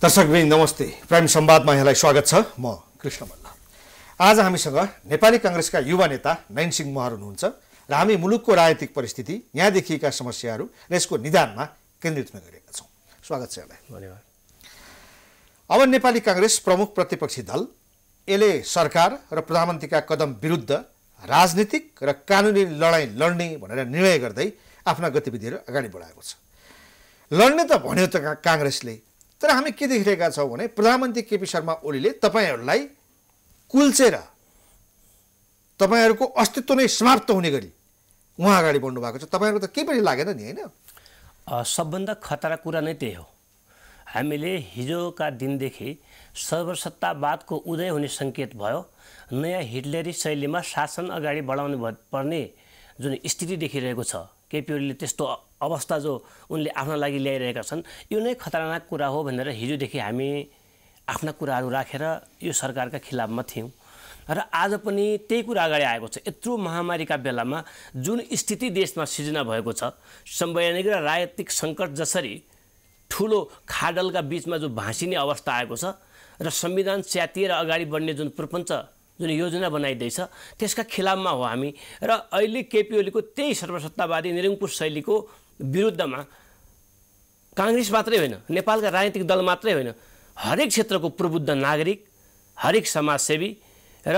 दर्शकवृन्द नमस्ते। प्राइम संवादमा यहाँलाई स्वागत छ। म कृष्ण मल्ल। आज हामीसँग नेपाली कांग्रेसका युवा नेता नयनसिंह महर हुनुहुन्छ र हामी मुलुकको राजनीतिक परिस्थिति, यहाँ देखिएका समस्याहरू र यसको निदानमा केन्द्रित हुन गएका छौँ। स्वागत छ यहाँलाई। धन्यवाद। अब नेपाली कांग्रेस प्रमुख प्रतिपक्षी दल यसले सरकार र प्रधानमन्त्रीका कदम विरुद्ध राजनीतिक र कानुनी लडाईँ लड्ने भनेर निर्णय गर्दै आफ्ना गतिविधिहरू अगाडि बढाएको छ। लड्ने त भन्यो त कांग्रेसले, तर हामी के देखिरहेका छौँ भने प्रधानमन्त्री केपी शर्मा ओलीले तपाईहरूलाई कुल्चेर तपाईहरूको अस्तित्व नै समाप्त हुने गरी उहाँ अगाडि बढ्नु भएको छ। तपाईहरूको त केही पनि लागेन नि, होइन? सबभन्दा खतरा कुरा नै त्यही हो। हामीले हिजोका दिनदेखि सर्वसत्तावादको उदय हुने सङ्केत भयो। नयाँ हिटलरी शैलीमा शासन अगाडि बढाउनु पर्ने जुन स्थिति देखिरहेको छ, केपी ओलीले त्यस्तो अवस्था जो उनले आफ्ना लागि ल्याइरहेका छन्, यो नै खतरनाक कुरा हो भनेर हिजोदेखि हामी आफ्ना कुराहरू राखेर यो सरकारका खिलाफमा थियौँ र आज पनि त्यही कुरा अगाडि आएको छ। यत्रो महामारीका बेलामा जुन स्थिति देशमा सिर्जना भएको छ, संवैधानिक र राजनीतिक सङ्कट जसरी ठुलो खाडलका बिचमा जो भाँसिने अवस्था आएको छ र संविधान च्यातिएर अगाडि बढ्ने जुन प्रपञ्च जुन योजना बनाइँदैछ, त्यसका खिलाफमा हो हामी। र अहिले केपी ओलीको त्यही सर्वसत्तावादी निरङ्कुश शैलीको विरुद्धमा कांग्रेस मात्रै होइन, नेपालका राजनीतिक दल मात्रै होइन, हरेक क्षेत्रको प्रबुद्ध नागरिक, हरेक समाजसेवी र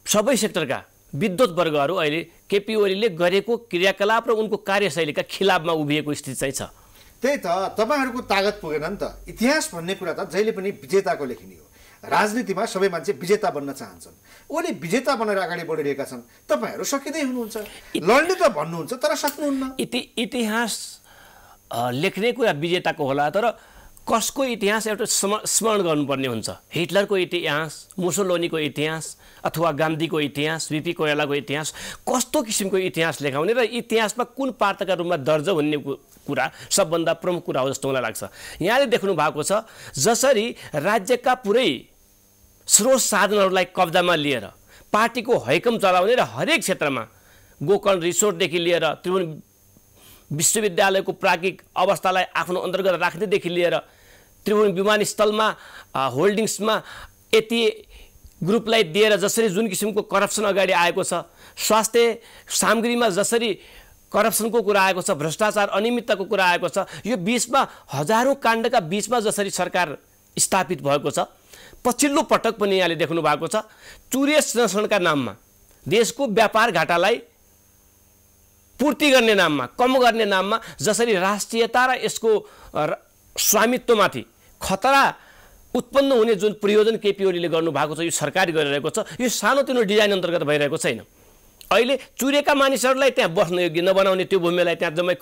सबै सेक्टरका विद्वत वर्गहरू अहिले केपी ओलीले गरेको क्रियाकलाप र उनको कार्यशैलीका खिलाफमा उभिएको स्थिति चाहिँ छ। त्यही त, तपाईँहरूको तागत पुगेन नि त। इतिहास भन्ने कुरा त जहिले पनि विजेताको लेखिने हो। राजनीतिमा सबै मान्छे विजेता बन्न चाहन्छन्। ओली विजेता बनेर अगाडि बढिरहेका छन्, तपाईँहरू सकिँदै हुनुहुन्छ। लड्ने त भन्नुहुन्छ तर सक्नुहुन्न। इतिहास लेख्ने कुरा विजेताको होला, तर कसको इतिहास एउटा स्मरण गर्नुपर्ने हुन्छ। हिटलरको इतिहास, मुसोलिनीको इतिहास अथवा गान्धीको इतिहास, बीपी कोइरालाको इतिहास, कस्तो किसिमको इतिहास लेखाउने र इतिहासमा कुन पात्रका रूपमा दर्ज हुने कुरा सबभन्दा प्रमुख कुरा हो जस्तो मलाई लाग्छ। यहाँले देख्नु भएको छ जसरी राज्यका पुरै स्रोत साधनहरूलाई कब्जामा लिएर पार्टीको हैकम चलाउने र हरेक क्षेत्रमा गोकर्ण रिसोर्टदेखि लिएर त्रिभुवन विश्वविद्यालयको प्राज्ञिक अवस्थालाई आफ्नो अन्तर्गत राख्नेदेखि लिएर त्रिभुवन विमानस्थलमा होल्डिङ्समा यति ग्रुपलाई दिएर जसरी जुन किसिमको करप्सन अगाडि आएको छ, स्वास्थ्य सामग्रीमा जसरी करप्सनको कुरा आएको छ, भ्रष्टाचार अनियमितताको कुरा आएको छ, यो बिचमा हजारौँ काण्डका बिचमा जसरी सरकार स्थापित भएको छ, पछिल्लो पटक पनि यहाँले देख्नु भएको छ चुरे संरक्षणका नाममा देशको व्यापार घाटालाई पूर्ति गर्ने नाममा, कम गर्ने नाममा जसरी राष्ट्रियता र यसको स्वामित्वमाथि खतरा उत्पन्न हुने जुन प्रयोजन केपी ओलीले गर्नुभएको छ, यो सरकारले गरिरहेको छ। यो सानोतिनो डिजाइन अन्तर्गत भइरहेको छैन। अहिले चुरेका मानिसहरूलाई त्यहाँ बस्न योग्य नबनाउने, त्यो भूमिलाई त्यहाँ जम्मै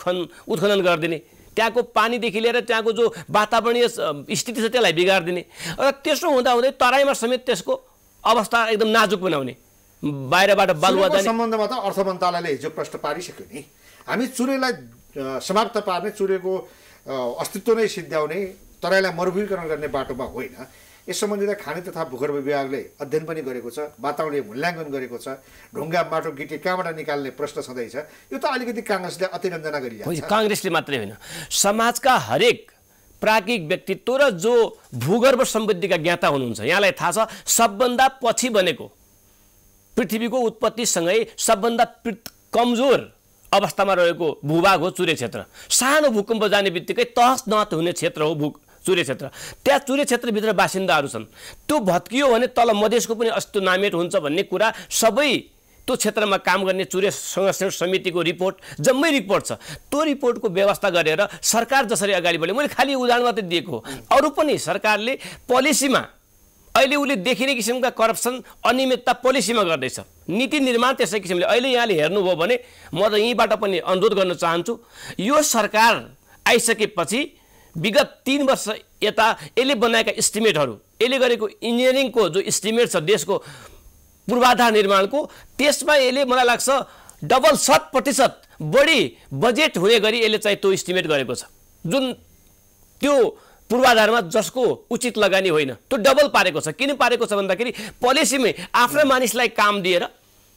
उत्खनन गरिदिने, त्यहाँको पानीदेखि लिएर त्यहाँको जो वातावरणीय स्थिति छ त्यसलाई बिगारिदिने र त्यसो हुँदाहुँदै तराईमा समेत त्यसको अवस्था एकदम नाजुक बनाउने, बाहिरबाट बालुवा जाने सम्बन्धमा त अर्थ मन्त्रालयले हिजो प्रश्न पारिसक्यो नि। हामी चुरेलाई समाप्त पार्ने, चुरेको अस्तित्व नै सिद्ध्याउने, तराईलाई मरुभूमीकरण गर्ने बाटोमा होइन। यस सम्बन्धी त खानी तथा भूगर्भ विभागले अध्ययन पनि गरेको छ, वातावरणीय मूल्याङ्कन गरेको छ। ढुङ्गा माटो गिटी कहाँबाट निकाल्ने प्रश्न छँदैछ। यो त अलिकति कांग्रेसले अतिरञ्जना गरिरहेको छ। कांग्रेसले मात्रै होइन, समाजका हरेक प्राज्ञिक व्यक्तित्व र जो भूगर्भ समृद्धिका ज्ञाता हुनुहुन्छ, यहाँलाई थाहा छ सबभन्दा पछि बनेको पृथ्वीको उत्पत्तिसँगै सबभन्दा कमजोर अवस्थामा रहेको भूभाग हो चुरे क्षेत्र। सानो भूकम्प जाने बित्तिकै तहस नहस हुने क्षेत्र हो चुरे क्षेत्र। त्यहाँ चुरे क्षेत्रभित्र बासिन्दाहरू छन्। त्यो भत्कियो भने तल मधेसको पनि अस्तित्व नामेट हुन्छ भन्ने कुरा सबै त्यो क्षेत्रमा काम गर्ने चुरे संरक्षण समितिको रिपोर्ट, जम्मै रिपोर्ट छ। त्यो रिपोर्टको व्यवस्था गरेर सरकार जसरी अगाडि बढ्यो, मैले खालि उदाहरण मात्रै दिएको हो, अरू पनि सरकारले पोलिसीमा अहिले उसले देखिने किसिमका करप्सन अनियमितता पोलिसीमा गर्दैछ। नीति निर्माण त्यसै किसिमले अहिले यहाँले हेर्नुभयो भने म त यहीँबाट पनि अनुरोध गर्न चाहन्छु, यो सरकार आइसकेपछि विगत 3 वर्ष यता यसले बनाएका इस्टिमेटहरू, यसले गरेको इन्जिनियरिङको जो इस्टिमेट छ देशको पूर्वाधार निर्माणको, त्यसमा यसले मलाई लाग्छ डबल 100% बढी बजेट हुने गरी यसले चाहिँ त्यो इस्टिमेट गरेको छ। जुन त्यो पूर्वाधारमा जसको उचित लगानी होइन, त्यो डबल पारेको छ। किन पारेको छ भन्दाखेरि पोलिसीमै आफ्ना मानिसलाई काम दिएर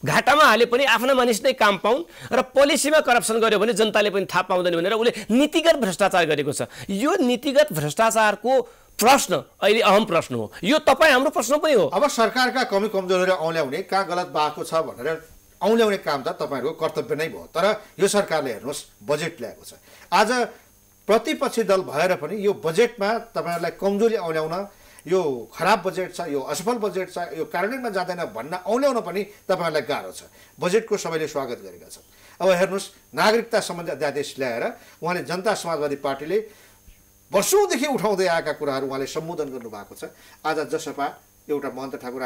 घाटामा हाले पनि आफ्ना मानिस नै काम पाउन् र पोलिसीमा करप्सन गर्यो भने जनताले पनि थाहा पाउँदैन भनेर उसले नीतिगत भ्रष्टाचार गरेको छ। यो नीतिगत भ्रष्टाचारको प्रश्न अहिले अहम प्रश्न हो यो तपाईँ हाम्रो प्रश्न पनि हो। अब सरकारका कमी कमजोरीहरू औल्याउने कहाँ गलत भएको छ भनेर औल्याउने काम त तपाईँहरूको कर्तव्य नै भयो। तर यो सरकारले हेर्नुहोस् बजेट ल्याएको छ। आज प्रतिपक्षी दल भएर पनि यो बजेटमा तपाईँहरूलाई कमजोरी औल्याउन, यो खराब बजेट छ, यो असफल बजेट छ, यो कार्यान्वयनमा जाँदैन भन्न औल्याउन पनि तपाईँहरूलाई गाह्रो छ। बजेटको सबैले स्वागत गरेका छन्। अब हेर्नुहोस् नागरिकता सम्बन्धी अध्यादेश ल्याएर उहाँले जनता समाजवादी पार्टीले वर्षौँदेखि उठाउँदै आएका कुराहरू उहाँले सम्बोधन गर्नुभएको छ। आज जसपा एउटा महन्त ठाकुर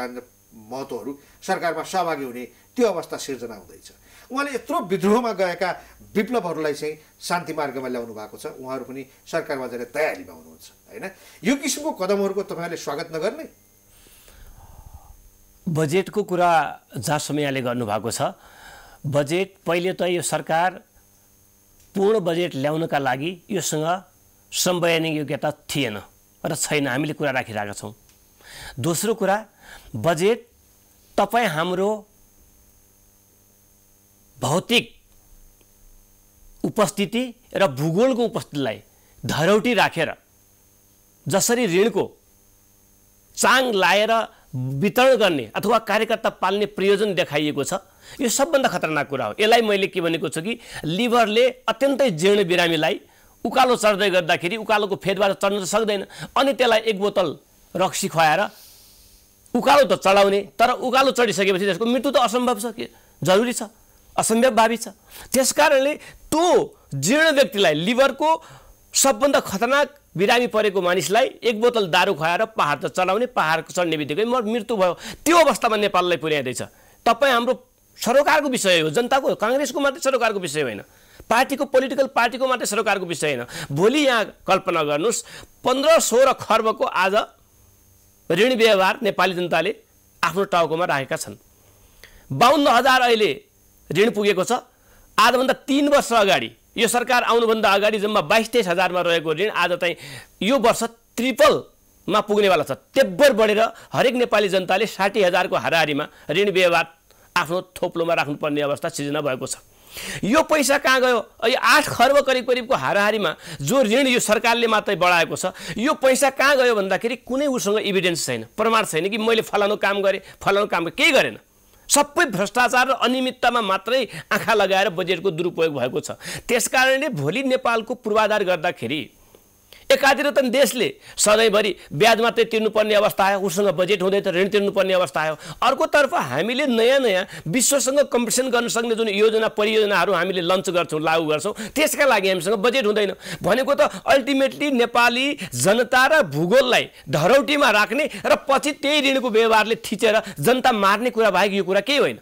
महतोहरू सरकारमा सहभागी हुने त्यो अवस्था सिर्जना हुँदैछ। उहाँले यत्रो विद्रोहमा गएका विप्लवहरूलाई चाहिँ शान्ति मार्गमा ल्याउनु भएको छ। उहाँहरू पनि सरकारमा जाने तयारीमा हुनुहुन्छ होइन। यो किसिमको कदमहरूको तपाईँहरूले स्वागत नगर्ने? बजेटको कुरा जहाँसम्म यहाँले गर्नुभएको छ, बजेट पहिले त यो सरकार पूर्ण बजेट ल्याउनका लागि योसँग संवैधानिक योग्यता थिएन र छैन, हामीले कुरा राखिरहेका छौँ। दोस्रो कुरा, बजेट तपाईँ हाम्रो भौतिक उपस्थिति र भूगोलको उपस्थितिलाई धरौटी राखेर जसरी ऋणको चाङ लाएर वितरण गर्ने अथवा कार्यकर्ता पाल्ने प्रयोजन देखाइएको छ, यो सबभन्दा खतरनाक कुरा हो। यसलाई मैले के भनेको छु कि लिभरले अत्यन्तै जीर्ण बिरामीलाई उकालो चढ्दै गर्दाखेरि उकालोको फेदबाट चढ्न त सक्दैन, अनि त्यसलाई एक बोतल रक्सी खुवाएर उकालो त चढाउने, तर उकालो चढिसकेपछि त्यसको मृत्यु त असम्भव छ, के जरुरी छ, असम्भवभावी छ। त्यसकारणले त्यो जीर्ण व्यक्तिलाई, लिभरको सबभन्दा खतरनाक बिरामी परेको मानिसलाई एक बोतल दारू खुवाएर पहाड त चढाउने, पहाड चढ्ने बित्तिकै मृत्यु भयो। त्यो अवस्थामा नेपाललाई पुर्याइँदैछ। तपाईँ हाम्रो सरोकारको विषय हो, जनताको, काङ्ग्रेसको मात्रै सरोकारको विषय होइन, पार्टीको पोलिटिकल पार्टीको मात्रै सरोकारको विषय होइन। भोलि यहाँ कल्पना गर्नुहोस् 15-16 खर्बको आज ऋण व्यवहार नेपाली जनताले आफ्नो टाउकोमा राखेका छन्। 52,000 अहिले ऋण पुगेको छ। आजभन्दा 3 वर्ष अगाडि यो सरकार आउनुभन्दा अगाडि जम्मा 22-23 हजारमा रहेको ऋण आज चाहिँ यो वर्ष ट्रिपलमा पुग्नेवाला छ। तेब्बर बढेर हरेक नेपाली जनताले 60,000को हाराहारीमा ऋण व्यवहार आफ्नो थोप्लोमा राख्नुपर्ने अवस्था सिर्जना भएको छ। यो पैसा कहाँ गयो? अहिले 8 खर्ब करिबको हाराहारीमा जो ऋण यो सरकारले मात्रै बढाएको छ, यो पैसा कहाँ गयो भन्दाखेरि कुनै उसँग इभिडेन्स छैन, प्रमाण छैन कि मैले फलानु काम गरेँ, फलानु काम केही गरेन। सबै भ्रष्टाचार र अनियमिततामा मात्रै आँखा लगाएर बजेटको दुरुपयोग भएको छ। त्यसकारणले भोलि नेपालको पूर्वाधार गर्दाखेरि एकातिर त देशले सधैँभरि ब्याज मात्रै तिर्नुपर्ने अवस्था आयो, उसँग बजेट हुँदै त ऋण तिर्नुपर्ने अवस्था आयो। अर्कोतर्फ हामीले नयाँ नयाँ विश्वसँग कम्पिटिसन गर्न सक्ने जुन योजना परियोजनाहरू हामीले लन्च गर्छौँ, लागू गर्छौँ, त्यसका लागि हामीसँग बजेट हुँदैन भनेको त अल्टिमेटली नेपाली जनता र भूगोललाई धरौटीमा राख्ने र पछि त्यही ऋणको व्यवहारले थिचेर जनता मार्ने कुरा बाहेक यो कुरा केही होइन।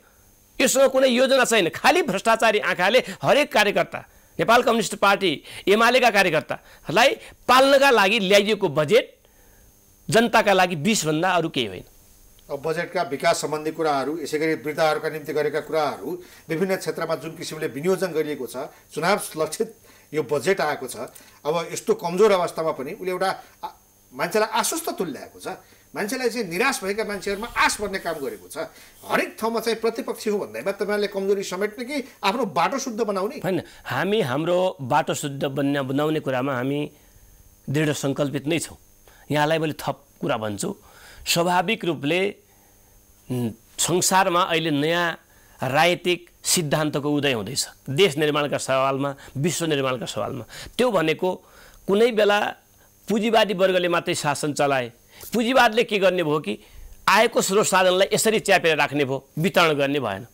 योसँग कुनै योजना छैन। खालि भ्रष्टाचारी आँखाले हरेक कार्यकर्ता, नेपाल कम्युनिस्ट पार्टी एमालेका कार्यकर्तालाई पाल्नका लागि ल्याइएको बजेट जनताका लागि विषभन्दा अरू केही होइन। अब बजेटका विकास सम्बन्धी कुराहरू, यसै गरी वृद्धहरूका निम्ति गरेका कुराहरू, विभिन्न क्षेत्रमा जुन किसिमले विनियोजन गरिएको छ, चुनाव लक्षित यो बजेट आएको छ। अब यस्तो कमजोर अवस्थामा पनि उसले एउटा मान्छेलाई आश्वस्त तुल्याएको छ। मान्छेलाई चाहिँ निराश भएका मान्छेहरूमा आश पर्ने काम गरेको छ। हरेक ठाउँमा चाहिँ प्रतिपक्षी हो भन्दैमा तपाईँहरूले कमजोरी समेट्ने कि आफ्नो बाटो शुद्ध बनाउने? होइन, हामी हाम्रो बाटो शुद्ध बनाउने कुरामा हामी दृढ सङ्कल्पित नै छौँ। यहाँलाई मैले थप कुरा भन्छु, स्वाभाविक रूपले संसारमा अहिले नयाँ राजनीतिक सिद्धान्तको उदय हुँदैछ देश निर्माणका सवालमा, विश्व निर्माणका सवालमा। त्यो भनेको कुनै बेला पुँजीवादी वर्गले मात्रै शासन चलाए, पुँजीवादले के गर्ने भयो कि आएको स्रोत साधनलाई यसरी च्यापेर राख्ने भयो, वितरण गर्ने भएन।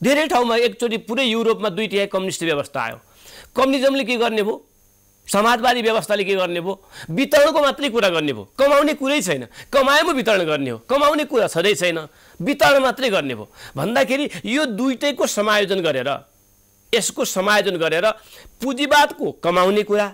धेरै ठाउँमा एकचोटि पुरै युरोपमा 2/3 कम्युनिस्ट व्यवस्था आयो। कम्युनिजमले के गर्ने भयो, समाजवादी व्यवस्थाले के गर्ने भयो, वितरणको मात्रै कुरा गर्ने भयो। कमाउने कुरै छैन, कमाएमा वितरण गर्ने हो, कमाउने कुरा छँदै छैन, वितरण मात्रै गर्ने भयो भन्दाखेरि यो दुईटैको समायोजन गरेर, यसको समायोजन गरेर पुँजीवादको कमाउने कुरा,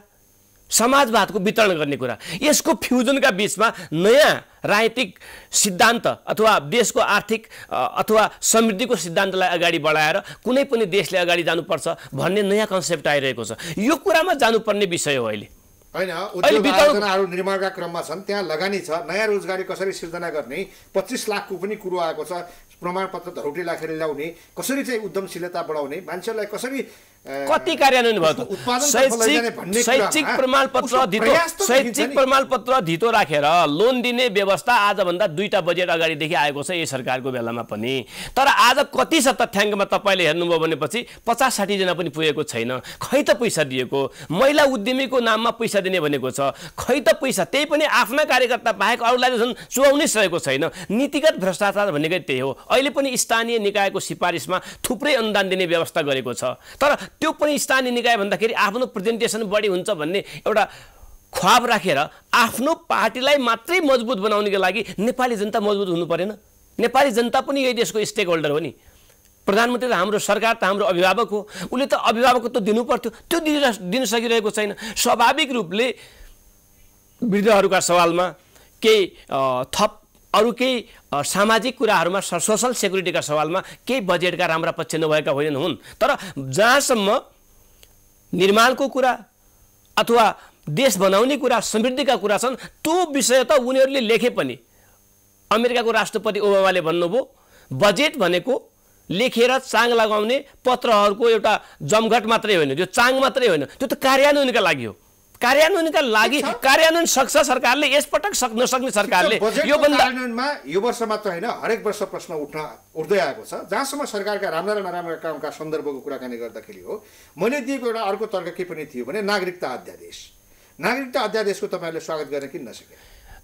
समाजवादको वितरण गर्ने कुरा, यसको फ्युजनका बीचमा नयाँ राजनीतिक सिद्धान्त अथवा देशको आर्थिक अथवा समृद्धिको सिद्धान्तलाई अगाडि बढाएर कुनै पनि देशले अगाडि जानुपर्छ भन्ने नयाँ कन्सेप्ट आइरहेको छ। यो कुरामा जानुपर्ने विषय हो। अहिले होइन, उद्योग आयोजनाहरू निर्माणका क्रममा छन्, त्यहाँ लगानी छ, नयाँ रोजगारी कसरी सिर्जना गर्ने, 25 लाखको पनि कुरो आएको छ। प्रमाणपत्र धरौटी राखेर ल्याउने, कसरी चाहिँ उद्यमशीलता बढाउने, मान्छेहरूलाई कसरी कति कार्यान्वयन भयो त? शैक्षिक प्रमाणपत्र धितो राखेर लोन दिने व्यवस्था आजभन्दा 2टा बजेट अगाडिदेखि आएको छ यही सरकारको बेलामा पनि। तर आज कति छ तथ्याङ्कमा तपाईँले हेर्नुभयो भनेपछि 50-60 जना पनि पुगेको छैन। खै त पैसा दिएको? महिला उद्यमीको नाममा पैसा दिने भनेको छ, खै त पैसा? त्यही पनि आफ्ना कार्यकर्ता बाहेक अरूलाई झन् चुहाउनै सकेको छैन। नीतिगत भ्रष्टाचार भनेकै त्यही हो। अहिले पनि स्थानीय निकायको सिफारिसमा थुप्रै अनुदान दिने व्यवस्था गरेको छ, तर त्यो पनि स्थानीय निकाय भन्दाखेरि आफ्नो प्रेजेन्टेसन बढी हुन्छ भन्ने एउटा ख्वाब राखेर आफ्नो पार्टीलाई मात्रै मजबुत बनाउनको लागि नेपाली जनता मजबुत हुनु परेन? नेपाली जनता पनि यही देशको स्टेक होल्डर हो नि। प्रधानमन्त्री त हाम्रो सरकार त हाम्रो अभिभावक हो, उसले त अभिभावकत्व दिनु पर्थ्यो, त्यो दिन सकिरहेको छैन। स्वाभाविक रूपले वृद्धहरूका सवालमा केही थप अरू केही सामाजिक कुराहरूमा सोसल सेक्युरिटीका सवालमा केही बजेटका राम्रा पक्ष नभएका होइनन् हुन्, तर जहाँसम्म निर्माणको कुरा अथवा देश बनाउने कुरा समृद्धिका कुरा छन् त्यो विषय त उनीहरूले लेखे पनि। अमेरिकाको राष्ट्रपति ओबामाले भन्नुभयो बजेट भनेको लेखेर चाङ लगाउने पत्रहरूको एउटा जमघट मात्रै होइन, त्यो चाङ मात्रै होइन, त्यो त कार्यान्वयनका लागि हो। कार्यान्वयनका लागि कार्यान्वयन सक्छ सरकारले, यसपटक नसक्ने सरकारले यो कार्यान्वयनमा यो वर्ष मात्र होइन हरेक वर्ष प्रश्न उठ्दै आएको छ। जहाँसम्म सरकारका राम्रा र नराम्रा कामका सन्दर्भको कुराकानी गर्दाखेरि हो, मैले दिएको एउटा अर्को तर्क के पनि थियो भने नागरिकता अध्यादेश। नागरिकता अध्यादेशको तपाईँहरूले स्वागत गर्ने कि नसके?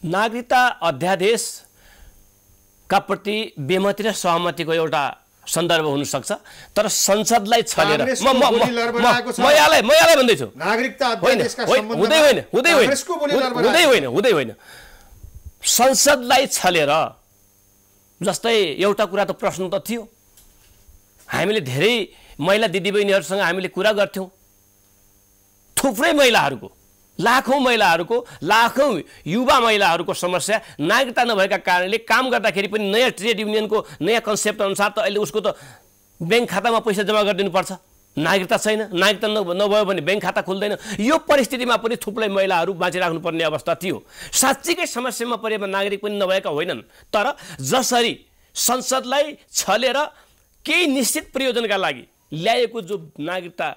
नागरिकता अध्यादेशका प्रति बेमति र सहमतिको एउटा सन्दर्भ हुन सक्छ, तर संसदलाई छलेर म यहाँलाई भन्दैछु नागरिकता अध्यादेशका हुँदै होइन। संसदलाई छलेर जस्तै एउटा कुरा त प्रश्न त थियो, हामीले धेरै महिला दिदीबहिनीहरूसँग हामीले कुरा गर्थ्यौँ, थुप्रै महिलाहरूको लाखौँ युवा महिलाहरूको समस्या नागरिकता नभएका कारणले काम गर्दाखेरि पनि नयाँ ट्रेड युनियनको नयाँ कन्सेप्ट अनुसार त अहिले उसको त ब्याङ्क खातामा पैसा जम्मा गरिदिनुपर्छ, नागरिकता छैन, नागरिकता नभयो भने ब्याङ्क खाता खुल्दैन। यो परिस्थितिमा पनि थुप्रै महिलाहरू बाँचिराख्नुपर्ने अवस्था थियो। साँच्चीकै समस्यामा परेमा नागरिक पनि नभएका होइनन्, तर जसरी संसदलाई छलेर केही निश्चित प्रयोजनका लागि ल्याएको जो नागरिकता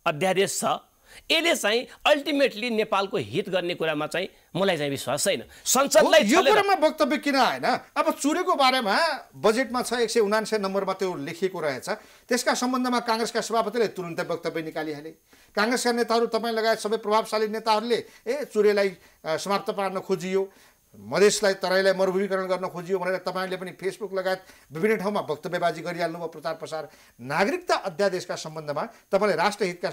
अध्यादेश छ यसले चाहिँ अल्टिमेटली नेपालको हित गर्ने कुरामा चाहिँ मलाई चाहिँ विश्वास छैन। संसदलाई यो कुरामा वक्तव्य किन आएन? अब चुरेको बारेमा बजेटमा छ 179 नम्बरमा त्यो लेखिएको रहेछ, त्यसका सम्बन्धमा काङ्ग्रेसका सभापतिले तुरुन्तै वक्तव्य निकालिहाले। काङ्ग्रेसका नेताहरू तपाईँ लगायत सबै प्रभावशाली नेताहरूले चुरेलाई समाप्त पार्न खोजियो, मधेसलाई तराईलाई मरुभूमिकरण गर्न खोजियो भनेर तपाईँहरूले पनि फेसबुक लगायत विभिन्न ठाउँमा वक्तव्यबाजी गरिहाल्नुभयो, प्रचार प्रसार। नागरिकता अध्यादेशका सम्बन्धमा तपाईँले राष्ट्रहितका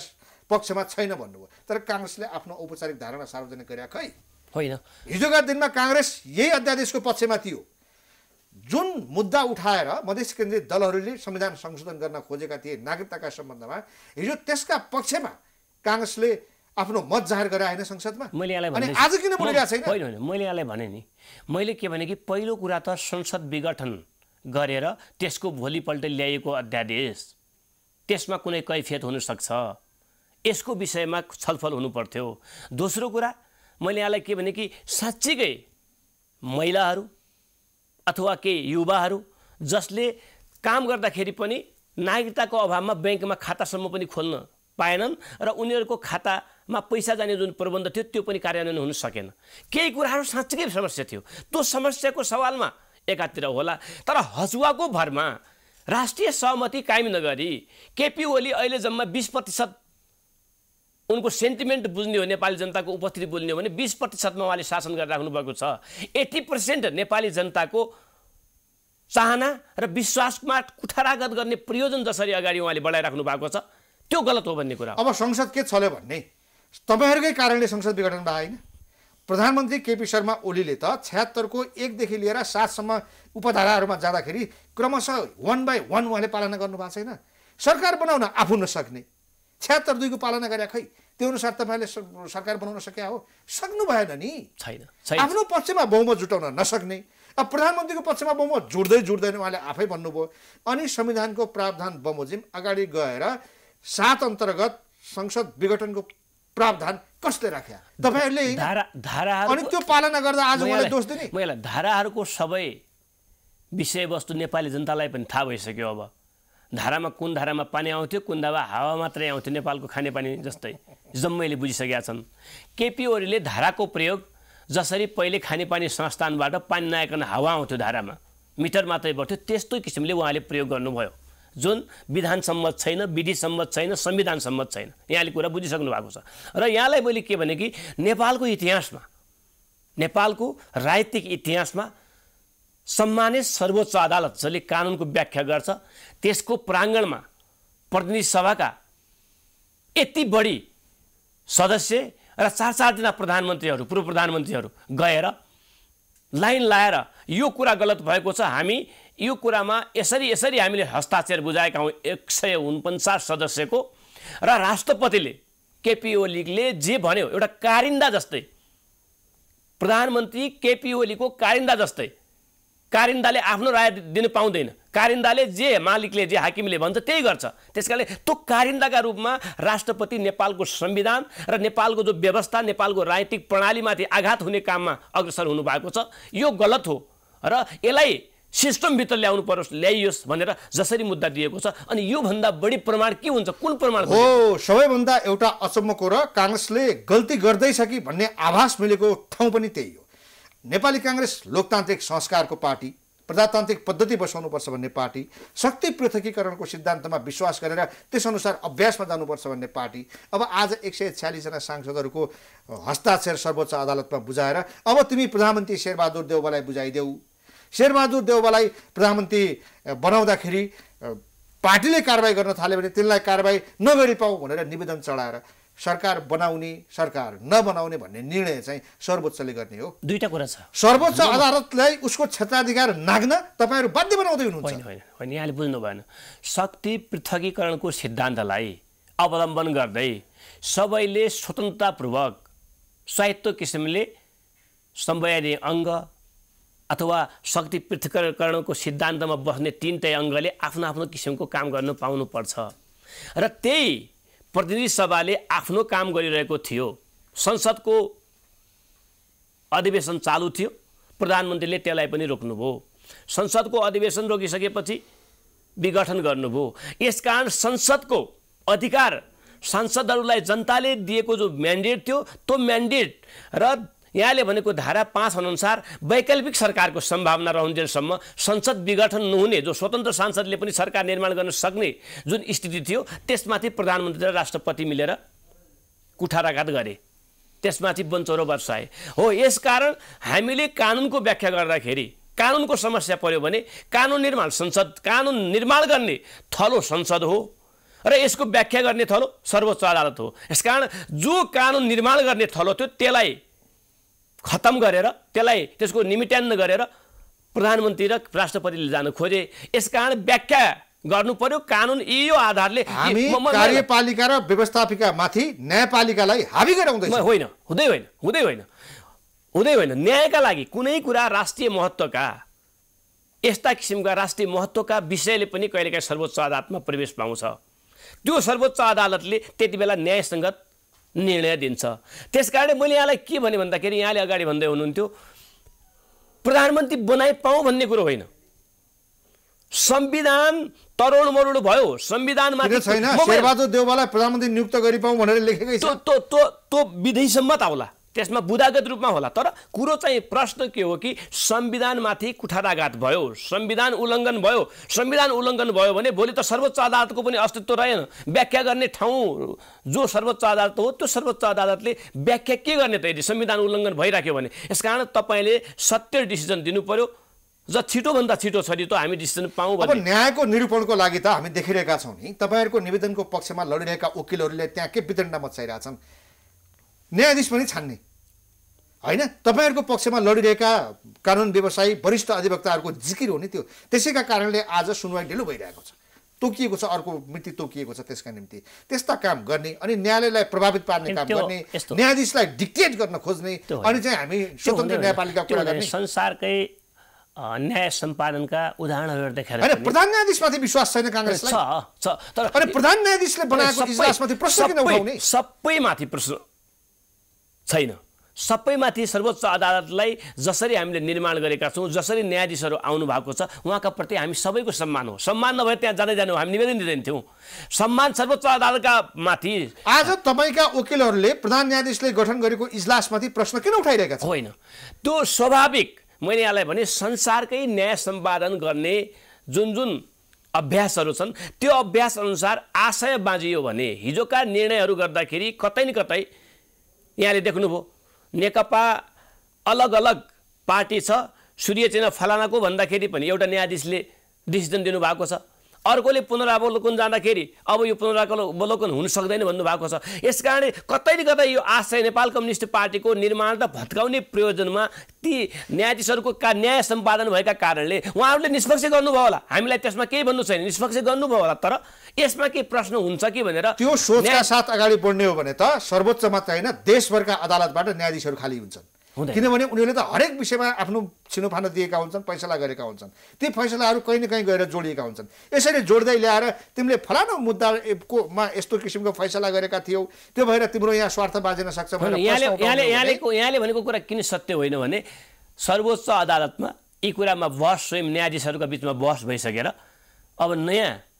पक्षमा छैन भन्नुभयो, तर काङ्ग्रेसले आफ्नो औपचारिक धारणा सार्वजनिक गरे खै होइन? हिजोका दिनमा काङ्ग्रेस यही अध्यादेशको पक्षमा थियो। जुन मुद्दा उठाएर मधेस केन्द्रित दलहरूले संविधान संशोधन गर्न खोजेका थिए नागरिकताका सम्बन्धमा, हिजो त्यसका पक्षमा काङ्ग्रेसले आफ्नो मत जाहेर गरे होइन संसदमा। अनि आज किन बोलिरहेको छैन? होइन, मैले यहाँलाई भने नि, मैले के भने कि पहिलो कुरा त संसद विघटन गरेर त्यसको भोलिपल्ट ल्याइएको अध्यादेश, त्यसमा कुनै कैफियत हुनसक्छ, यसको विषयमा छलफल हुनु पर्थ्यो। दोस्रो कुरा मैले यहाँलाई के भने कि साँच्चीकै महिलाहरू अथवा केही युवाहरू जसले काम गर्दाखेरि पनि नागरिकताको अभावमा ब्याङ्कमा खातासम्म पनि खोल्न पाएनन् र उनीहरूको खातामा पैसा जाने जुन प्रबन्ध थियो त्यो पनि कार्यान्वयन हुन सकेन। केही कुराहरू साँच्चीकै समस्या थियो, त्यो समस्याको सवालमा एकातिर होला, तर हचुवाको भरमा राष्ट्रिय सहमति कायम नगरी केपी ओली अहिले जम्मा 20% उनको सेन्टिमेन्ट बुझ्ने हो, नेपाली जनताको उपस्थिति बुझ्ने हो भने 20%मा उहाँले शासन गरिराख्नु भएको छ। 80% नेपाली जनताको चाहना र विश्वासमा कुठाराघात गर्ने प्रयोजन जसरी अगाडि उहाँले बढाइराख्नु भएको छ त्यो गलत हो भन्ने कुरा। अब संसद के छल्यो भन्ने तपाईँहरूकै कारणले संसद विघटन भयो होइन? प्रधानमन्त्री केपी शर्मा ओलीले त 76 को 1 देखि लिएर 7 सम्म उपधाराहरूमा जाँदाखेरि क्रमशः 1 by 1 उहाँले पालना गर्नु भएको छैन। सरकार बनाउन आफू नसक्ने 76 को पालना गरे खै त्यो अनुसार तपाईँले सरकार बनाउन सके हो? सक्नु भएन नि, छैन। आफ्नो पक्षमा बहुमत जुटाउन नसक्ने, अब प्रधानमन्त्रीको पक्षमा बहुमत जुट्दैन उहाँले आफै भन्नुभयो। अनि संविधानको प्रावधान बमोजिम अगाडि गएर 7 अन्तर्गत संसद विघटनको प्रावधान कसले राख्या? तपाईँहरूले अनि त्यो पालना गर्दा आज उहाँलाई दोष दिने? मैले धाराहरूको सबै विषयवस्तु नेपाली जनतालाई पनि थाहा भइसक्यो। अब धारामा कुन धारामा पानी आउँथ्यो, कुन धारामा हावा मात्रै आउँथ्यो, नेपालको खानेपानी जस्तै जम्मैले बुझिसकेका छन्। केपी ओलीले धाराको प्रयोग जसरी पहिले खानेपानी संस्थानबाट पानी नआइकन हावा आउँथ्यो धारामा, मिटर मात्रै बढ्थ्यो, त्यस्तै किसिमले उहाँले प्रयोग गर्नुभयो, जुन विधान सम्मत छैन, विधि सम्मत छैन, संविधान सम्मत छैन। यहाँले कुरा बुझिसक्नु भएको छ। र यहाँलाई मैले के भने कि नेपालको इतिहासमा, नेपालको राजनीतिक इतिहासमा सम्मानित सर्वोच्च अदालत जसले कानुनको व्याख्या गर्छ, त्यसको प्राङ्गणमा प्रतिनिधि सभाका यति बढी सदस्य र 4-4 जना प्रधानमन्त्रीहरू, पूर्व प्रधानमन्त्रीहरू गएर लाइन लाएर यो कुरा गलत भएको छ, हामी यो कुरामा यसरी हामीले हस्ताक्षर बुझाएका हौँ 149 सदस्यको, र राष्ट्रपतिले केपी ओलीले जे भन्यो एउटा कारिन्दा जस्तै, प्रधानमन्त्री केपी ओलीको कारिन्दा जस्तै, कारिन्दाले आफ्नो राय दिन पाउँदैन, कारिन्दाले जे मालिकले जे हाकिमले भन्छ त्यही गर्छ। त्यसकारणले त्यो कारिन्दाका रूपमा राष्ट्रपति नेपालको संविधान र नेपालको जो व्यवस्था, नेपालको राजनीतिक प्रणालीमाथि आघात हुने काममा अग्रसर हुनुभएको छ। यो गलत हो र यसलाई सिस्टमभित्र ल्याउनु परोस्, ल्याइयोस् भनेर जसरी मुद्दा दिएको छ। अनि योभन्दा बढी प्रमाण के हुन्छ? कुन प्रमाण हो? सबैभन्दा एउटा अचम्मको र काङ्ग्रेसले गल्ती गर्दैछ कि भन्ने आभास मिलेको ठाउँ पनि त्यही हो। नेपाली काङ्ग्रेस लोकतान्त्रिक संस्कारको पार्टी, प्रजातान्त्रिक पद्धति बसाउनुपर्छ भन्ने पार्टी, शक्ति पृथकीकरणको सिद्धान्तमा विश्वास गरेर त्यसअनुसार अभ्यासमा जानुपर्छ भन्ने पार्टी, अब आज 146 जना सांसदहरूको हस्ताक्षर सर्वोच्च अदालतमा बुझाएर अब तिमी प्रधानमन्त्री शेरबहादुर देउवालाई बुझाइदेऊ, शेरबहादुर देउवालाई प्रधानमन्त्री बनाउँदाखेरि पार्टीले कारबाही गर्न थाल्यो भने तिनलाई कारबाही नगरिपाऊ भनेर निवेदन चढाएर सरकार बनाउने, सरकार नबनाउने भन्ने निर्णय चाहिँ सर्वोच्चले गर्ने हो। दुईटा कुरा छ। सर्वोच्च अदालतलाई उसको क्षेत्राधिकार नाग्न तपाईँहरू बाध्य बनाउँदै हुनुहुन्छ। होइन, यहाँले बुझ्नु भएन। शक्ति पृथकीकरणको सिद्धान्तलाई अवलम्बन गर्दै सबैले स्वतन्त्रतापूर्वक स्वायत्त किसिमले संवैधानिक अङ्ग अथवा शक्ति पृथकीकरणको सिद्धान्तमा बस्ने 3टै अङ्गले आफ्नो आफ्नो किसिमको काम गर्न पाउनुपर्छ। र त्यही प्रतिनिधि सभाले आफ्नो काम गरिरहेको थियो। संसदको अधिवेशन चालु थियो, प्रधानमन्त्रीले त्यसलाई पनि रोक्नुभयो। संसदको अधिवेशन रोकिसकेपछि विघटन गर्नुभयो। यसकारण संसदको अधिकार, सांसदहरूलाई जनताले दिएको जो म्यान्डेट थियो, त्यो म्यान्डेट र यहाँले भनेको धारा 5 अनुसार वैकल्पिक सरकारको सम्भावना रहन्जेलसम्म संसद विघटन नहुने, जो स्वतन्त्र सांसदले पनि सरकार निर्माण गर्न सक्ने जुन स्थिति थियो, त्यसमाथि प्रधानमन्त्री र राष्ट्रपति मिलेर कुठाराघात गरे, त्यसमाथि बन्चौरो बर्साए हो। यसकारण हामीले कानुनको व्याख्या गर्दाखेरि कानुनको समस्या पर्यो भने कानुन निर्माण संसद, कानुन निर्माण गर्ने थलो संसद हो र यसको व्याख्या गर्ने थलो सर्वोच्च अदालत हो। यसकारण जो कानुन निर्माण गर्ने थलो थियो त्यसलाई खत्म गरेर, त्यसलाई त्यसको निमित्यान्न गरेर प्रधानमन्त्री र राष्ट्रपतिले जान खोजे। यसकारण व्याख्या गर्नु पर्यो कानुन यो आधारले। हामी कार्यपालिका र व्यवस्थापिका माथि न्यायपालिकालाई हावी गराउँदैछ। होइन, हुँदै होइन। न्यायका लागि कुनै कुरा राष्ट्रिय महत्त्वका, यस्ता किसिमका राष्ट्रिय महत्त्वका विषयले पनि कहिलेकाहीँ सर्वोच्च अदालतमा प्रवेश पाउँछ। त्यो सर्वोच्च अदालतले त्यति बेला न्यायसङ्गत निर्णय दिन्छ। त्यसकारणले मैले यहाँलाई के भने भन्दाखेरि, यहाँले अगाडि भन्दै हुनुहुन्थ्यो प्रधानमन्त्री बनाइ पाऊँ भन्ने कुरो होइन। संविधान तरोड मरोड भयो, संविधानमा छैन शेरबहादुर देउवालाई प्रधानमन्त्री नियुक्त गरिपाऊँ भनेर लेखेकै छ। त्यो विधिसम्मत आउला, त्यसमा बुदागत रूपमा होला। तर कुरो चाहिँ प्रश्न के हो कि संविधानमाथि कुठाराघात भयो, संविधान उल्लङ्घन भयो। संविधान उल्लङ्घन भयो भने भोलि त सर्वोच्च अदालतको पनि अस्तित्व रहेन। व्याख्या गर्ने ठाउँ जो सर्वोच्च अदालत हो, त्यो सर्वोच्च अदालतले व्याख्या के गर्ने त यदि संविधान उल्लङ्घन भइराख्यो भने? यसकारण तपाईँले सत्य डिसिजन दिनु पर्यो, छिटोभन्दा छिटो छ त हामी डिसिजन पाऊँ। अब न्यायको निरूपणको लागि त हामी देखिरहेका छौँ नि, तपाईँहरूको निवेदनको पक्षमा लडिरहेका वकिलहरूले त्यहाँ के वितण्डा मचाइरहेछन्। न्यायाधीश पनि छान्ने होइन, तपाईँहरूको पक्षमा लडिरहेका कानुन व्यवसायी वरिष्ठ अधिवक्ताहरूको जिकिर हो नि त्यो। त्यसैका कारणले आज सुनवाई ढिलो भइरहेको छ, तोकिएको छ, अर्को मिति तोकिएको छ। त्यसका निम्ति त्यस्ता काम गर्ने अनि न्यायालयलाई प्रभावित पार्ने काम गर्ने, न्यायाधीशलाई डिक्टेट गर्न खोज्ने, अनि चाहिँ हामी स्वतन्त्र न्यायपालिका कुरा गर्ने। संसारकै न्याय सम्पादनका उदाहरणहरू देखाएर हैन, प्रधान न्यायाधीशमाथि विश्वास छैन काङ्ग्रेसलाई। छ तर अनि प्रधान न्यायाधीशले बनाएको इजलासमाथि प्रश्न किन उठाउने? सबैमाथि प्रश्न छैन, सबैमाथि सर्वोच्च अदालतलाई जसरी हामीले निर्माण गरेका छौँ, जसरी न्यायाधीशहरू आउनु भएको छ उहाँका प्रति हामी सबैको सम्मान हो। सम्मान नभए त्यहाँ जाँदै जानु हामी निवेदन दिँदैनथ्यौँ। सम्मान सर्वोच्च अदालतका माथि। आज तपाईँका वकिलहरूले प्रधान न्यायाधीशले गठन गरेको इजलासमाथि प्रश्न किन उठाइरहेका छन्? होइन, त्यो स्वाभाविक। मैले यहाँलाई भने संसारकै न्याय सम्पादन गर्ने जुन जुन अभ्यासहरू छन् त्यो अभ्यास अनुसार आशय बाँझियो भने हिजोका निर्णयहरू गर्दाखेरि कतै न कतै यहाँले देख्नुभयो नेकपा अलग अलग पार्टी छ, सूर्य चिन्ह फलानाको भन्दाखेरि पनि एउटा न्यायाधीशले डिसिजन दिनुभएको छ। अर्कोले पुनरावलोकन जाँदाखेरि अब यो पुनरावलोकन हुन सक्दैन भन्नुभएको छ। यसकारण कतै न कतै यो आशय नेपाल कम्युनिस्ट पार्टीको निर्माण र भत्काउने प्रयोजनमा ती न्यायाधीशहरूको न्याय सम्पादन भएका कारणले उहाँहरूले निष्पक्ष गर्नुभयो होला। हामीलाई त्यसमा केही भन्नु छैन, निष्पक्ष गर्नुभयो होला। तर यसमा के प्रश्न हुन्छ कि भनेर त्यो सोचका साथ अगाडि बढ्ने हो भने त सर्वोच्च मात्र होइन देशभरका अदालतबाट न्यायाधीशहरू खाली हुन्छन्। किनभने उनीहरूले त हरेक विषयमा आफ्नो छिनोफानो दिएका हुन्छन्, फैसला गरेका हुन्छन्। ती फैसलाहरू कहीँ न कहीँ गएर जोडिएका हुन्छन्। यसरी जोड्दै ल्याएर तिमीले फलानु मुद्दामा यस्तो किसिमको फैसला गरेका थियौ, त्यो भएर तिम्रो यहाँ स्वार्थ बाँचिन सक्छ भनेर यहाँले भनेको कुरा किन सत्य होइन भने सर्वोच्च अदालतमा यी कुरामा बहस स्वयं न्यायाधीशहरूका बिचमा बहस भइसकेर अब नयाँ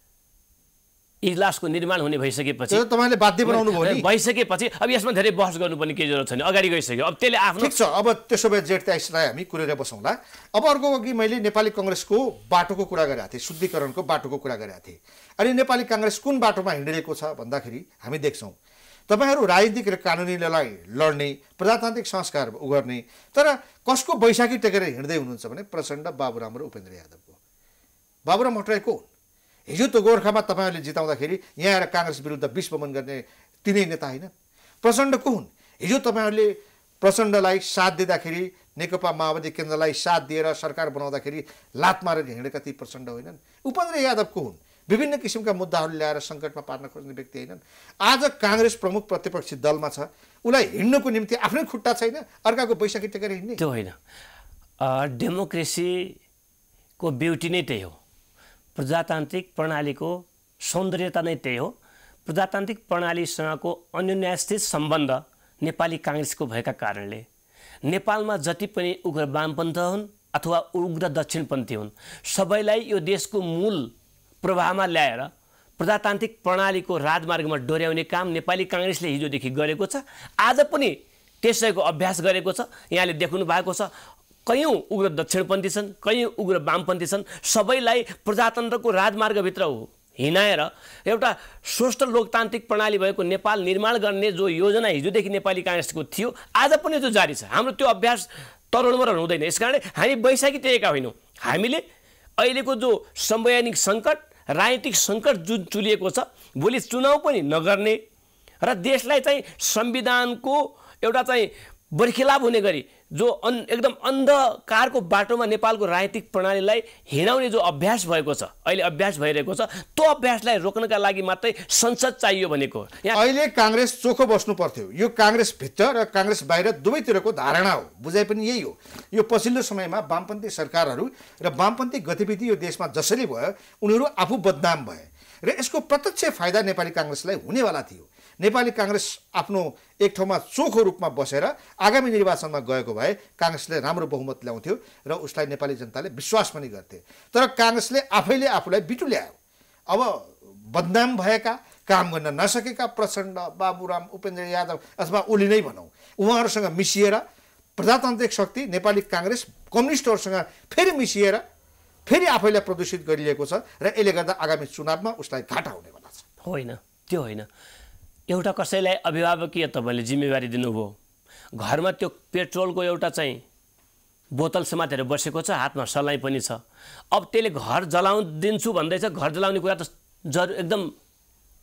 इजलासको निर्माण हुने भइसकेपछि तपाईँले बाध्य बनाउनु भयो नि। भइसकेपछि अब यसमा धेरै बहस गर्नुपर्ने केही जरुरत छैन, अगाडि गइसक्यो। अब त्यसले आफ्नो ठिक छ। अब त्यसो भए जेठ 23 हामी कुरेर बसौँला। अब अर्को अघि मैले नेपाली कङ्ग्रेसको बाटोको कुरा गरेको थिएँ, शुद्धिकरणको बाटोको कुरा गरेको थिएँ। अनि नेपाली काङ्ग्रेस कुन बाटोमा हिँडिरहेको छ भन्दाखेरि हामी देख्छौँ तपाईँहरू राजनीतिक र कानुनी लडाइँ लड्ने, प्रजातान्त्रिक संस्कार उगर्ने, तर कसको बैशाखी टेकेर हिँड्दै हुनुहुन्छ भने प्रचण्ड, बाबुराम र उपेन्द्र यादवको। बाबुराम भट्टराई को? हिजो त गोर्खामा तपाईँहरूले जिताउँदाखेरि यहाँ आएर काङ्ग्रेस विरुद्ध विस्फोमन गर्ने तिनै नेता होइन। प्रचण्ड को हुन्? हिजो तपाईँहरूले प्रचण्डलाई साथ दिँदाखेरि, नेकपा माओवादी केन्द्रलाई साथ दिएर सरकार बनाउँदाखेरि लात मारेर हिँडेका ती प्रचण्ड होइनन्। उपेन्द्र यादव को हुन्? विभिन्न किसिमका मुद्दाहरू ल्याएर सङ्कटमा पार्न खोज्ने व्यक्ति होइनन्। आज काङ्ग्रेस प्रमुख प्रतिपक्षी दलमा छ, उसलाई हिँड्नुको निम्ति आफ्नै खुट्टा छैन, अर्काको बैशाखी टेकेर हिँड्ने त्यो होइन। डेमोक्रेसीको ब्युटी नै त्यही हो, प्रजातान्त्रिक प्रणालीको सौन्दर्यता नै त्यही हो। प्रजातान्त्रिक प्रणालीसँगको अन्योन्याश्रित सम्बन्ध नेपाली काङ्ग्रेसको भएका कारणले नेपालमा जति पनि उग्र वामपन्थ हुन् अथवा उग्र दक्षिणपन्थी हुन् सबैलाई यो देशको मूल प्रवाहमा ल्याएर प्रजातान्त्रिक प्रणालीको राजमार्गमा डोर्याउने काम नेपाली काङ्ग्रेसले हिजोदेखि गरेको छ। आज पनि त्यसैको अभ्यास गरेको छ। यहाँले देख्नु भएको छ कयौँ उग्र दक्षिणपन्थी छन्, कयौँ उग्र वामपन्थी छन्, सबैलाई प्रजातन्त्रको राजमार्गभित्र हिँडाएर एउटा स्वस्थ लोकतान्त्रिक प्रणाली भएको नेपाल निर्माण गर्ने जो योजना हिजोदेखि नेपाली काङ्ग्रेसको थियो आज पनि जो जारी छ। हाम्रो त्यो अभ्यास तरुणमरण हुँदैन। यसकारण हामी बैशाखी टेकेका होइनौँ। हामीले अहिलेको जो संवैधानिक सङ्कट, राजनीतिक सङ्कट जुन चुलिएको छ, भोलि चुनाव पनि नगर्ने र देशलाई चाहिँ संविधानको एउटा चाहिँ बर्खिलाप हुने गरी जो एकदम अन्धकारको बाटोमा नेपालको राजनीतिक प्रणालीलाई हिँडाउने जो अभ्यास भएको छ, अहिले अभ्यास भइरहेको छ, त्यो अभ्यासलाई रोक्नका लागि मात्रै संसद चाहियो भनेको। अहिले काङ्ग्रेस चोखो बस्नु पर्थ्यो। यो काङ्ग्रेस भित्र र काङ्ग्रेस बाहिर दुवैतिरको धारणा हो, बुझाइ पनि यही हो। यो पछिल्लो समयमा वामपन्थी सरकारहरू र वामपन्थी गतिविधि यो देशमा जसरी भयो उनीहरू आफू बदनाम भए र यसको प्रत्यक्ष फाइदा नेपाली काङ्ग्रेसलाई हुनेवाला थियो। नेपाली काङ्ग्रेस आफ्नो एक ठाउँमा चोखो रूपमा बसेर आगामी निर्वाचनमा गएको भए काङ्ग्रेसले राम्रो बहुमत ल्याउँथ्यो र उसलाई नेपाली जनताले विश्वास पनि गर्थे। तर काङ्ग्रेसले आफैले आफूलाई बिटुल्यायो। अब बदनाम भएका, काम गर्न नसकेका प्रचण्ड, बाबुराम, उपेन्द्र यादव अथवा ओली नै भनौँ, उहाँहरूसँग मिसिएर प्रजातान्त्रिक शक्ति नेपाली काङ्ग्रेस कम्युनिस्टहरूसँग फेरि मिसिएर फेरि आफैलाई प्रदूषित गरिएको छ र यसले गर्दा आगामी चुनावमा उसलाई घाटा हुनेवाला छ। होइन, त्यो होइन। एउटा कसैलाई अभिभावकीय तपाईँले जिम्मेवारी दिनुभयो, घरमा त्यो पेट्रोलको एउटा चाहिँ बोतल समातेर बसेको छ, हातमा सलाई पनि छ। अब त्यसले घर जलाउदिन्छु भन्दैछ, घर जलाउने कुरा त एकदम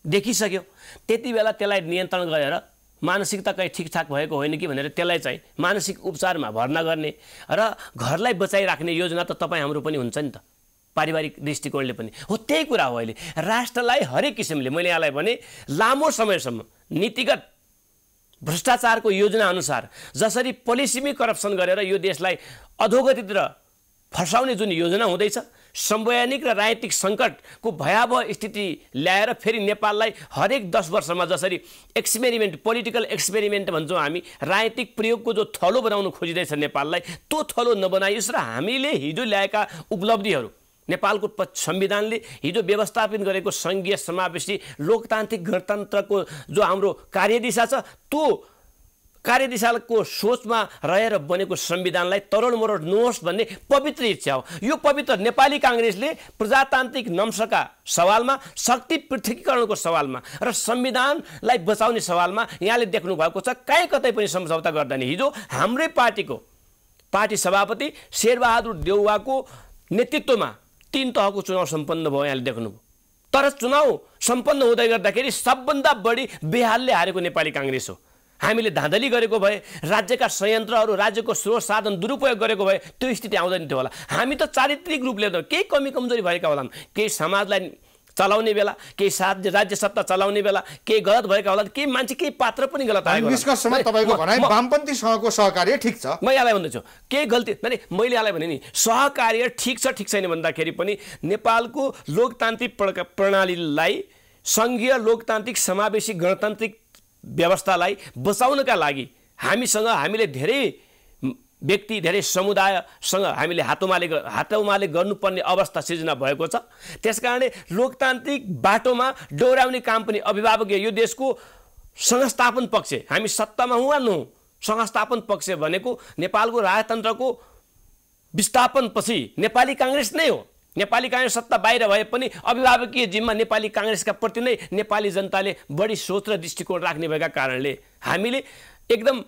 देखिसक्यो। त्यति बेला त्यसलाई नियन्त्रण गरेर मानसिकता कहीँ ठिकठाक भएको होइन कि भनेर त्यसलाई चाहिँ मानसिक उपचारमा भर्ना गर्ने र घरलाई बचाइराख्ने योजना त तपाईँ हाम्रो पनि हुन्छ नि त, पारिवारिक दृष्टिकोणले पनि हो। त्यही कुरा हो। अहिले राष्ट्रलाई हरेक किसिमले मैले यहाँलाई भने लामो समयसम्म नीतिगत भ्रष्टाचारको योजना अनुसार जसरी पोलिसीमै करप्सन गरेर यो देशलाई अधोगतितिर फसाउने जुन योजना हुँदैछ संवैधानिक र राजनीतिक सङ्कटको भयावह स्थिति ल्याएर फेरि नेपाललाई हरेक 10 वर्षमा जसरी एक्सपेरिमेन्ट पोलिटिकल एक्सपेरिमेन्ट भन्छौँ हामी राजनीतिक प्रयोगको जो थलो बनाउन खोजिँदैछ नेपाललाई त्यो थलो नबनाइयोस् र हामीले हिजो ल्याएका उपलब्धिहरू नेपालको संविधानले हिजो व्यवस्थापन गरेको सङ्घीय समावेशी लोकतान्त्रिक गणतन्त्रको जो हाम्रो कार्यदिशा छ त्यो कार्यदिशाको सोचमा रहेर बनेको संविधानलाई तरोडमरोड नहोस् भन्ने पवित्र इच्छा हो। यो पवित्र नेपाली काङ्ग्रेसले प्रजातान्त्रिक नम्सका सवालमा शक्ति पृथकीकरणको सवालमा र संविधानलाई बचाउने सवालमा यहाँले देख्नु भएको छ कहीँ कतै पनि सम्झौता गर्दैन। हिजो हाम्रै पार्टी सभापति शेरबहादुर देउवाको नेतृत्वमा 3 तहको चुनाव सम्पन्न भयो, यहाँले देख्नुभयो। तर चुनाव सम्पन्न हुँदै गर्दाखेरि सबभन्दा बढी बेहालले हारेको नेपाली काङ्ग्रेस हो। हामीले धाँधली गरेको भए राज्यका संयन्त्रहरू राज्यको स्रोत साधन दुरुपयोग गरेको भए त्यो स्थिति आउँदैन थियो होला। हामी त चारित्रिक रूपले केही कमी कमजोरी भएका होलान्, केही समाजलाई चलाउने बेला, केही राज्य सत्ता चलाउने बेला केही गलत भएका होला, केही मान्छे केही पात्र पनि गलत आएको होला। निष्कर्षमा तपाईको भनाइ वामपन्थीसँगको सहकार्य ठिक छ। म यहाँलाई भन्दैछु केही गल्ती मैले यहाँलाई भने नि सहकार्य ठिक छ ठिक छैन भन्दाखेरि पनि नेपालको लोकतान्त्रिक प्रणालीलाई सङ्घीय लोकतान्त्रिक समावेशी गणतान्त्रिक व्यवस्थालाई बचाउनका लागि हामीले धेरै व्यक्ति धेरै समुदायसँग हामीले हातौमाले गर्नुपर्ने अवस्था सिर्जना भएको छ। त्यसकारणले लोकतान्त्रिक बाटोमा डोर्याउने काम पनि अभिभावकीय यो देशको संस्थापन पक्ष हामी सत्तामा हौँ वा नहौँ संस्थापन पक्ष भनेको नेपालको राजतन्त्रको विस्थापनपछि नेपाली काङ्ग्रेस नै हो। नेपाली काङ्ग्रेस सत्ता बाहिर भए पनि अभिभावकीय जिम्मा नेपाली काङ्ग्रेसका प्रति नै नेपाली जनताले बढी सोच र दृष्टिकोण राख्ने भएका कारणले हामीले एकदम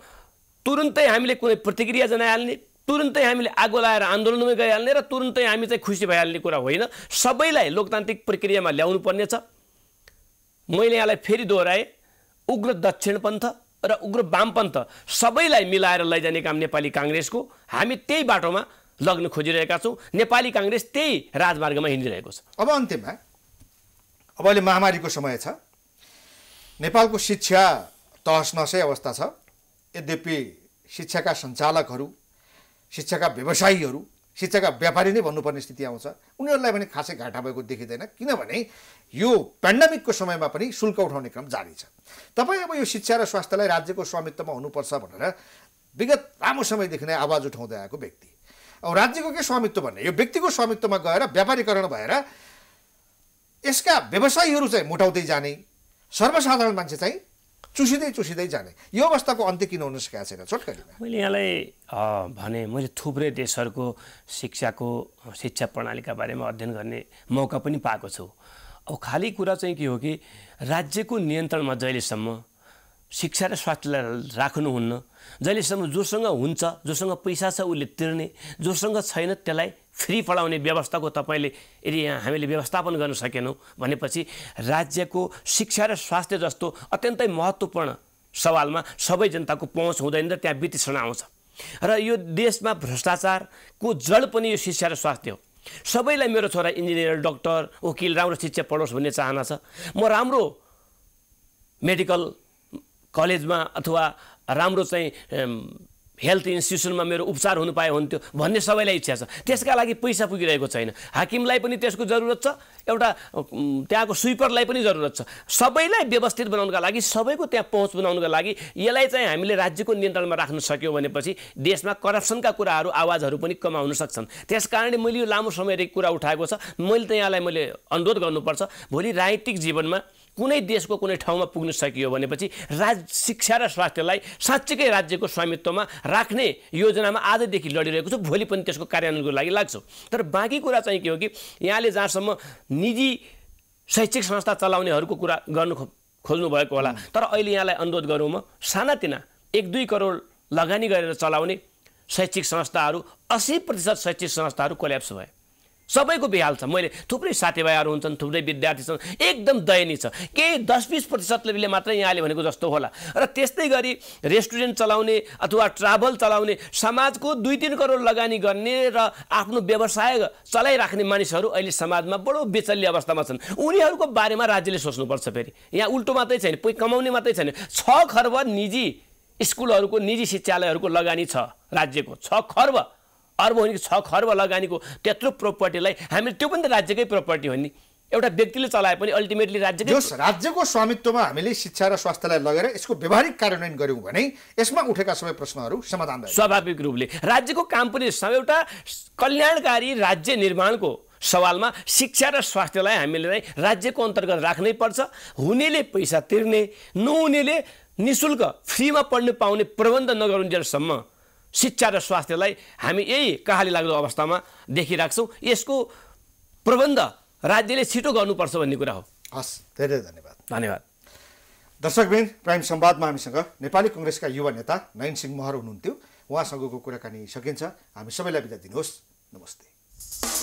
तुरुन्तै हामीले कुनै प्रतिक्रिया जनाइहाल्ने, तुरुन्तै हामीले आगो लाएर आन्दोलनमा गइहाल्ने र तुरुन्तै हामी चाहिँ खुसी भइहाल्ने कुरा होइन। सबैलाई लोकतान्त्रिक प्रक्रियामा ल्याउनु पर्ने छ। मैले यहाँलाई फेरि दोहोऱ्याएँ, उग्र दक्षिणपन्थ र उग्र वामपन्थ सबैलाई मिलाएर लैजाने काम नेपाली काङ्ग्रेसको, हामी त्यही बाटोमा लग्न खोजिरहेका छौँ। नेपाली काङ्ग्रेस त्यही राजमार्गमा हिँडिरहेको छ। अब अन्त्यमा अब अहिले महामारीको समय छ, नेपालको शिक्षा तहस नहसै अवस्था छ। यद्यपि शिक्षाका सञ्चालकहरू, शिक्षाका व्यवसायीहरू, शिक्षाका व्यापारी नै भन्नुपर्ने स्थिति आउँछ। उनीहरूलाई पनि खासै घाटा भएको देखिँदैन, किनभने यो पेन्डेमिकको समयमा पनि शुल्क उठाउने क्रम जारी छ। तपाईँ अब यो शिक्षा र स्वास्थ्यलाई राज्यको स्वामित्वमा हुनुपर्छ भनेर विगत लामो समयदेखि नै आवाज उठाउँदै आएको व्यक्ति, अब राज्यको के स्वामित्व भन्ने यो व्यक्तिको स्वामित्वमा गएर व्यापारीकरण भएर यसका व्यवसायीहरू चाहिँ मोटाउँदै जाने, सर्वसाधारण मान्छे चाहिँ चुसिँदै जाने, यो अवस्थाको अन्त्य किन हुन सकेको छैन? छोटकरीमा मैले यहाँलाई भने मैले थुप्रै देशहरूको शिक्षा प्रणालीका बारेमा अध्ययन गर्ने मौका पनि पाएको छु। अब खाली कुरा चाहिँ के हो कि राज्यको नियन्त्रणमा जहिलेसम्म शिक्षा र स्वास्थ्यलाई राख्नुहुन्न, जहिलेसम्म जोसँग हुन्छ, जोसँग पैसा छ उसले तिर्ने, जोसँग छैन त्यसलाई फ्री पढाउने व्यवस्थाको तपाईँले यदि यहाँ हामीले व्यवस्थापन गर्न सकेनौँ भनेपछि राज्यको शिक्षा र स्वास्थ्य जस्तो अत्यन्तै महत्त्वपूर्ण सवालमा सबै जनताको पहुँच हुँदैन र त्यहाँ वितृष्ण आउँछ। र यो देशमा भ्रष्टाचारको जड पनि यो शिक्षा र स्वास्थ्य हो। सबैलाई मेरो छोरा इन्जिनियर, डाक्टर, वकिल, राम्रो शिक्षा पढोस् भन्ने चाहना छ। म राम्रो मेडिकल कलेजमा अथवा राम्रो चाहिँ हेल्थ इन्स्टिट्युसनमा मेरो उपचार हुनु पाए हुन्थ्यो भन्ने सबैलाई इच्छा छ। त्यसका लागि पैसा पुगिरहेको छैन। हाकिमलाई पनि त्यसको जरुरत छ, एउटा त्यहाँको स्विपरलाई पनि जरुरत छ। सबैलाई व्यवस्थित बनाउनका लागि, सबैको त्यहाँ पहुँच बनाउनका लागि यसलाई चाहिँ हामीले राज्यको नियन्त्रणमा राख्न सक्यौँ भनेपछि देशमा करप्सनका कुराहरू, आवाजहरू पनि कम आउन सक्छन्। त्यसकारणले मैले यो लामो समयदेखि कुरा उठाएको छ। मैले अनुरोध गर्नुपर्छ, भोलि राजनीतिक जीवनमा कुनै देशको कुनै ठाउँमा पुग्न सकियो भनेपछि शिक्षा र स्वास्थ्यलाई साँच्चीकै राज्यको स्वामित्वमा राख्ने योजनामा आजदेखि लडिरहेको छु, भोलि पनि त्यसको कार्यान्वयनको लागि लाग्छु। तर बाँकी कुरा चाहिँ के हो कि यहाँले जहाँसम्म निजी शैक्षिक संस्था चलाउनेहरूको कुरा गर्नु खोज्नु भएको होला, तर अहिले यहाँलाई अनुरोध गरौँ, म सानातिना 1-2 करोड लगानी गरेर चलाउने शैक्षिक संस्थाहरू 80% शैक्षिक संस्थाहरू कोल्याप्स भए। सबैको बेहाल छ। मैले थुप्रै साथीभाइहरू हुन्छन्, थुप्रै विद्यार्थी छन्, एकदम दयनीय छ। केही 10-20%ले मात्रै यहाँले भनेको जस्तो होला। र त्यस्तै गरी रेस्टुरेन्ट चलाउने अथवा ट्राभल चलाउने, समाजको 2-3 करोड लगानी गर्ने र आफ्नो व्यवसाय चलाइराख्ने मानिसहरू अहिले समाजमा बडो बेचल्य अवस्थामा छन्। उनीहरूको बारेमा राज्यले सोच्नुपर्छ। फेरि यहाँ उल्टो मात्रै छैन, कोही कमाउने मात्रै छैन। 6 खर्ब निजी स्कुलहरूको, निजी शिक्षालयहरूको लगानी छ राज्यको, 6 खर्ब। अर्ब हो नि 6 खर्ब लगानीको त्यत्रो प्रोपर्टीलाई हामीले त्यो पनि त राज्यकै प्रोपर्टी हो नि एउटा व्यक्तिले चलाए पनि अल्टिमेटली राज्यकै जस राज्यको स्वामित्वमा हामीले शिक्षा र स्वास्थ्यलाई लगेर यसको व्यवहारिक कार्यान्वयन गर्यौं भने यसमा उठेका सबै प्रश्नहरू समाधान भए स्वाभाविक रूपले राज्यको काम पनि एउटा कल्याणकारी राज्य निर्माणको सवालमा शिक्षा र स्वास्थ्यलाई हामीले नै राज्यको अन्तर्गत राख्नै पर्छ हुनेले पैसा तिर्ने नहुनेले निशुल्क फ्रीमा पढ्न पाउने प्रबन्ध नगरुन्जेलसम्म शिक्षा र स्वास्थ्यलाई हामी यही कहाली लाग्दो अवस्थामा देखिराख्छौँ यसको प्रबन्ध राज्यले छिटो गर्नुपर्छ भन्ने कुरा हो हस् धेरै धन्यवाद धन्यवाद दर्शकवृन्द प्राइम संवादमा हामीसँग नेपाली कांग्रेसका युवा नेता नयन सिंह महर हुनुहुन्थ्यो उहाँसँगको कुराकानी सकिन्छ हामी सबैलाई बिदा दिनुहोस् नमस्ते